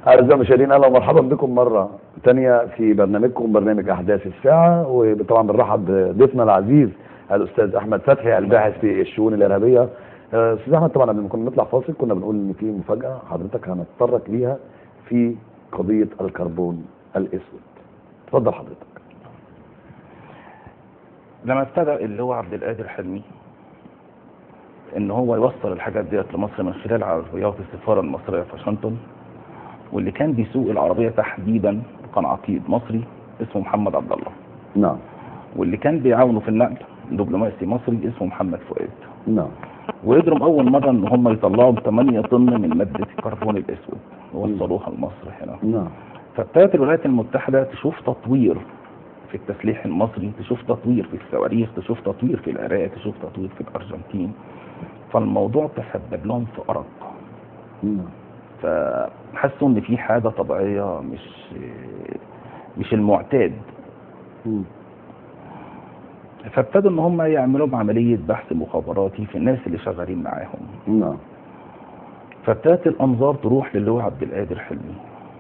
أعزائي المشاهدين، أهلا ومرحبا بكم مرة تانية في برنامجكم برنامج أحداث الساعة. وطبعا بنرحب بضيفنا العزيز الأستاذ أحمد فتحي الباحث في الشؤون الإرهابية. أستاذ أحمد، طبعا قبل ما كنا نطلع فاصل كنا بنقول إن في مفاجأة حضرتك هنتطرق ليها في قضية الكربون الأسود. اتفضل حضرتك. لما ابتدأ اللي هو عبد القادر حلمي ان هو يوصل الحاجات ديت لمصر من خلال عربيات السفاره المصريه في واشنطن، واللي كان بيسوق العربيه تحديدا كان عقيد مصري اسمه محمد عبد الله. نعم. واللي كان بيعاونه في النقل دبلوماسي مصري اسمه محمد فؤاد. نعم. وقدروا اول مره ان هم يطلعوا 8 طن من ماده الكربون الاسود ووصلوها لمصر هنا. نعم. فابتدت الولايات المتحده تشوف تطوير في التسليح المصري، تشوف تطوير في الصواريخ، تشوف تطوير في العراق، تشوف تطوير في الارجنتين. فالموضوع تسبب لهم في أرق. فحسوا ان في حاجه طبيعيه مش المعتاد. فابتدوا ان هم يعملوا عمليه بحث مخابراتي في الناس اللي شغالين معاهم. نعم. فابتدت الانظار تروح للي هو عبد القادر حلمي.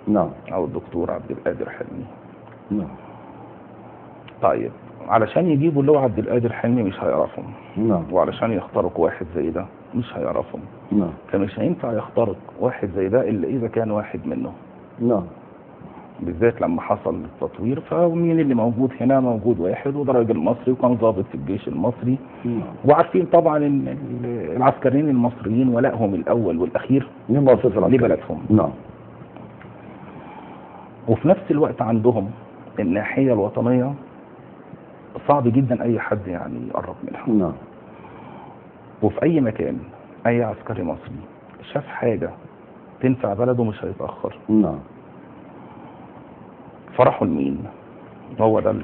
نعم. او الدكتور عبد القادر حلمي. نعم. طيب علشان يجيبوا اللي هو عبد القادر حلمي مش هيعرفهم. نعم. وعلشان يخترقوا واحد زي ده مش هيعرفهم. نعم. فمش هينفع يخترق واحد زي ده الا اذا كان واحد منه. نعم. بالذات لما حصل التطوير، فمين اللي موجود هنا؟ موجود واحد وده راجل مصري وكان ضابط في الجيش المصري. وعارفين طبعا ان العسكريين المصريين ولائهم الاول والاخير لبلدهم. نعم. وفي نفس الوقت عندهم الناحيه الوطنيه صعب جدا اي حد يعني يقرب منها. نعم. وفي اي مكان اي عسكري مصري شاف حاجه تنفع بلده مش هيتاخر. نعم. فرحوا لمين؟ هو ده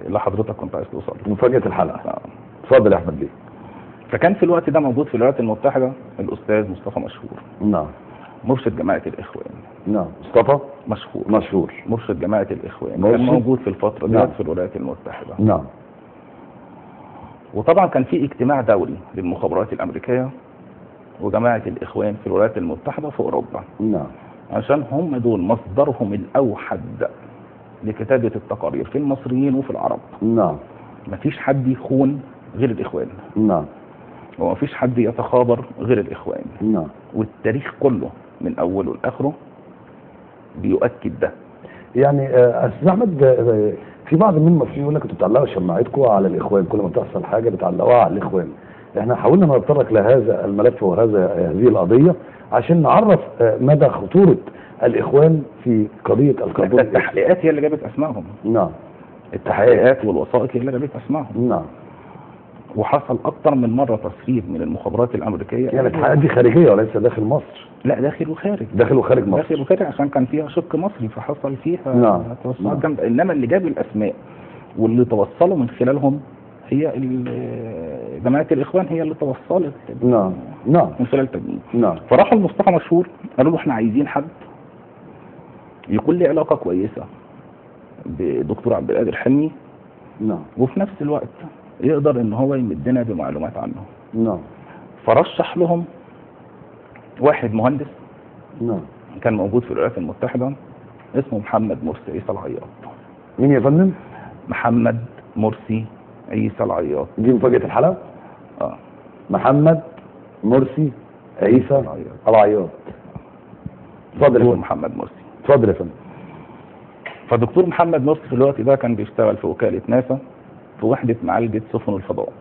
اللي حضرتك كنت عايز توصل له. مفاجاه الحلقه. اتفضل يا احمد بيه. فكان في الوقت ده موجود في الولايات المتحده الاستاذ مصطفى مشهور. نعم. مرشد جماعه الاخوان. نعم. مصطفى مشهور مرشد جماعه الاخوان. كان موجود في الفتره دي. نعم. في الولايات المتحده. نعم. وطبعا كان في اجتماع دولي للمخابرات الامريكيه وجماعه الاخوان في الولايات المتحده في اوروبا. نعم. عشان هم دول مصدرهم الاوحد لكتابه التقارير في المصريين وفي العرب. نعم. مفيش حد يخون غير الاخوان. نعم. ومفيش حد يتخابر غير الاخوان. نعم. والتاريخ كله من اوله لاخره بيؤكد ده. يعني استاذ احمد، في بعض من المصريين يقول لك انتوا بتعلقوا شماعتكم على الاخوان، كل ما تحصل حاجه بتعلقوها على الاخوان. احنا حاولنا نتطرق لهذا الملف هذه القضيه عشان نعرف مدى خطوره الاخوان في قضيه الكربون. التحقيقات هي اللي جابت اسمائهم. نعم. التحقيقات والوثائق هي اللي جابت اسمائهم. نعم. وحصل اكتر من مره تسريب من المخابرات الامريكيه. يعني التحقيقات دي خارجيه وليس داخل مصر؟ لا، داخل وخارج. داخل وخارج مصر. داخل وخارج عشان كان فيها شق مصري فحصل فيها. نعم. توسعات جامده. انما اللي جاب الاسماء واللي توصلوا من خلالهم هي جماعه الاخوان، هي اللي توصلت. نعم. نعم. من خلال تجميل. نعم. فراحوا لمصطفى مشهور قالوا له احنا عايزين حد يكون له علاقه كويسه بدكتور عبد القادر حلمي. نعم. وفي نفس الوقت يقدر ان هو يمدنا بمعلومات عنه. نعم. فرشح لهم واحد مهندس. نعم. كان موجود في الولايات المتحده اسمه محمد مرسي عيسى العياط. مين يا فندم؟ محمد مرسي عيسى العياط. دي مفاجاه الحلقه؟ محمد مرسي عيسى العياط. اتفضل يا فندم. محمد مرسي. اتفضل يا فندم. فالدكتور محمد مرسي في الوقت ده كان بيشتغل في وكاله ناسا في وحده معالجه سفن الفضاء.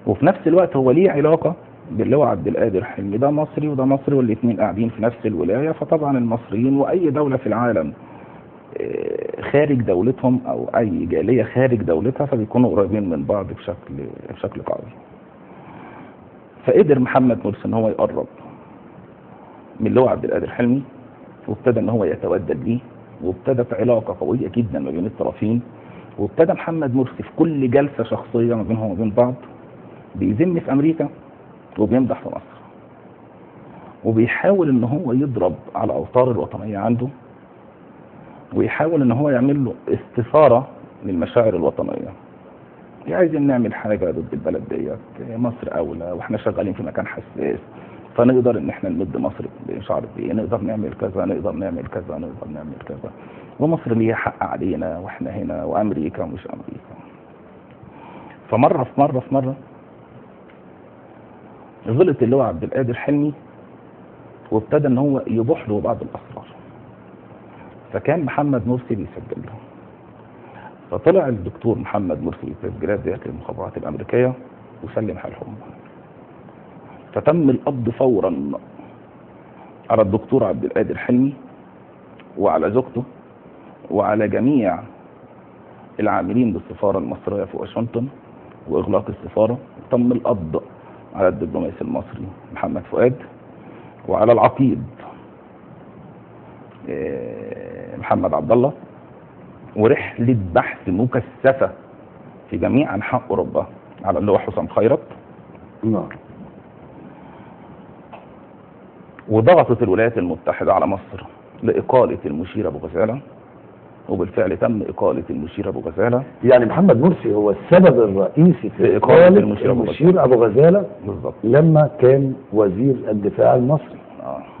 وفي نفس الوقت هو ليه علاقه باللي هو عبد القادر حلمي. ده مصري وده مصري والاثنين قاعدين في نفس الولايه. فطبعا المصريين واي دوله في العالم خارج دولتهم او اي جاليه خارج دولتها فبيكونوا قريبين من بعض بشكل قوي. فقدر محمد مرسي ان هو يقرب من اللي هو عبد القادر حلمي، وابتدى ان هو يتودد ليه، وابتدت علاقه قويه جدا ما بين الطرفين. وابتدى محمد مرسي في كل جلسه شخصيه ما بينهم وبين بعض بيذم في امريكا وبيمدح في مصر، وبيحاول ان هو يضرب على الاوتار الوطنيه عنده، ويحاول ان هو يعمل له استثاره للمشاعر الوطنيه. عايزين نعمل حاجه ضد البلد ديت، مصر اولى واحنا شغالين في مكان حساس، فنقدر ان احنا نمد مصر مش عارف ايه، نقدر نعمل كذا، نقدر نعمل كذا، نقدر نعمل كذا، ومصر ليها حق علينا واحنا هنا، وامريكا ومش امريكا. فمره في مره غلط اللواء عبد القادر حلمي وابتدى ان هو يبوح له بعض الاسرار، فكان محمد مرسي بيسجل له. فطلع الدكتور محمد مرسي بالتسجيلات ديت للمخابرات الامريكيه وسلم حالهم. فتم القبض فورا على الدكتور عبد القادر حلمي وعلى زوجته وعلى جميع العاملين بالسفاره المصريه في واشنطن واغلاق السفاره. تم القبض على الدبلوماسي المصري محمد فؤاد وعلى العقيد محمد عبد الله، ورحله بحث مكثفه في جميع انحاء اوروبا على اللواء حسام خيرت. نعم. وضغطت الولايات المتحده على مصر لاقاله المشير ابو غزاله، وبالفعل تم اقاله المشير ابو غزاله. يعني محمد مرسي هو السبب الرئيسي في إقالة المشير أبو غزالة بالظبط لما كان وزير الدفاع المصري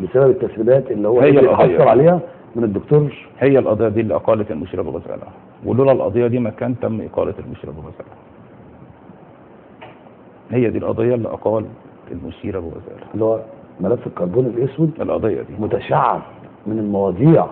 بسبب التسريبات اللي هو هي حصل عليها من الدكتور. هي القضيه دي اللي اقالت المشير ابو غزاله، ولولا القضيه دي ما كان تم اقاله المشير ابو غزاله. هي دي القضيه اللي اقال المشير ابو غزاله، اللي هو ملف الكربون الاسود. القضيه دي متشعب من المواضيع.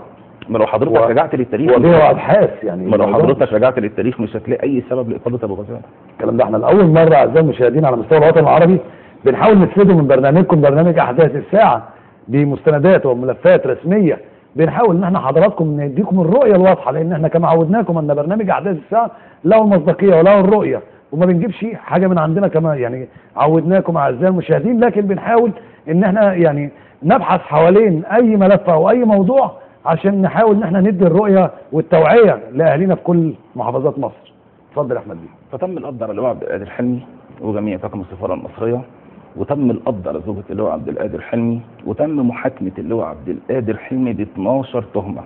ما لو حضرتك رجعت للتاريخ وابحاث يعني، ما لو حضرتك رجعت للتاريخ مش هتلاقي اي سبب لاقاله ابو غزاله. الكلام ده احنا لاول مره اعزائي المشاهدين على مستوى الوطن العربي بنحاول نسرده من برنامجكم، برنامج احداث الساعه، بمستندات وملفات رسميه. بنحاول ان احنا حضراتكم نديكم الرؤيه الواضحه، لان احنا كما عودناكم ان برنامج احداث الساعه له المصداقيه وله الرؤيه، وما بنجيبش حاجه من عندنا كما يعني عودناكم اعزائي المشاهدين. لكن بنحاول ان احنا يعني نبحث حوالين اي ملف او اي موضوع عشان نحاول ان احنا ندي الرؤيه والتوعيه لاهالينا في كل محافظات مصر. اتفضل يا احمد بيه. فتم القبض على اللواء عبد القادر حلمي وجميع طاقم السفاره المصريه، وتم القبض على زوجة اللواء عبد القادر حلمي، وتم محاكمه اللواء عبد القادر حلمي ب 12 تهمه.